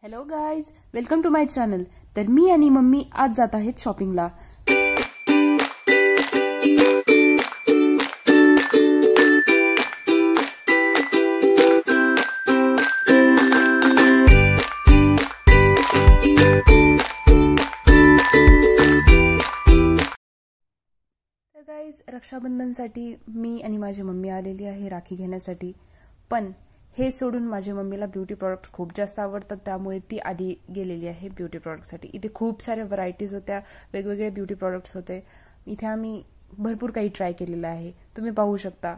Hello guys, welcome to my channel. तर मी आणि मम्मी आज जात आहेत शॉपिंगला. तर गाईज, रक्षाबंधनसाठी मी आणि माझी मम्मी आलेली आहे राखी घेण्यासाठी. पण हे सोडून माझ्या मम्मीला ब्युटी प्रॉडक्ट्स खूप जास्त आवडतात, त्यामुळे ती आधी गेलेली आहे ब्युटी प्रॉडक्टसाठी. इथे खूप साऱ्या व्हरायटीज होत्या, वेगवेगळे ब्युटी प्रॉडक्ट्स होते. इथे आम्ही भरपूर काही ट्राय केलेलं आहे, तुम्ही पाहू शकता.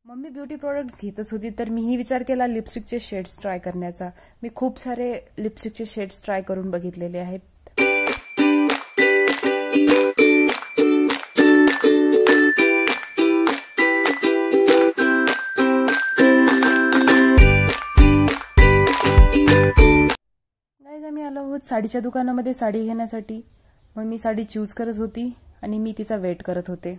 मम्मी ब्युटी प्रॉडक्ट्स घेतच होती, तर मीही विचार केला लिपस्टिकचे शेड्स ट्राय करण्याचा. मी खूप सारे लिपस्टिकचे शेड्स ट्राय करून बघितलेले आहेत. गाईज, आम्ही आलो आहोत साडीच्या दुकानामध्ये साडी घेण्यासाठी. मम्मी साडी चूज करत होती आणि मी तिचा वेट करत होते.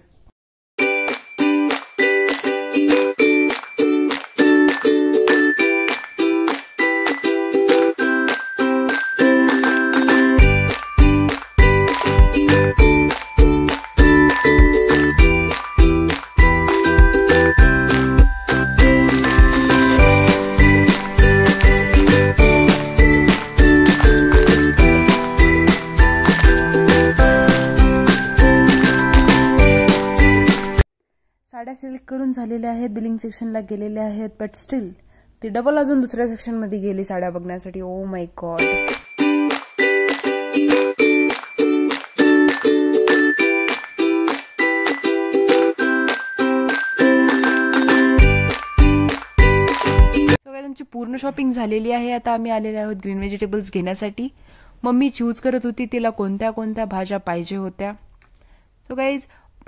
साड्या सिलेक्ट करून झालेल्या आहेत, बिलिंग सेक्शनला गेलेल्या आहेत, बट स्टील ती डबल अजून दुसऱ्या सेक्शनमध्ये गेली साड्या बघण्यासाठी. Oh my God. तुमची पूर्ण शॉपिंग झालेली आहे. आता आम्ही आलेले आहोत ग्रीन व्हेजिटेबल्स घेण्यासाठी. मम्मी चूज करत होती तिला कोणत्या कोणत्या भाज्या पाहिजे होत्या. सो गाईज,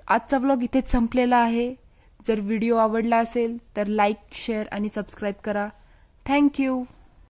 आजचा व्लॉग इथेच संपलेला आहे. जर व्हिडिओ आवडला असेल तर लाईक, शेअर आणि सबस्क्राईब करा. थँक्यू.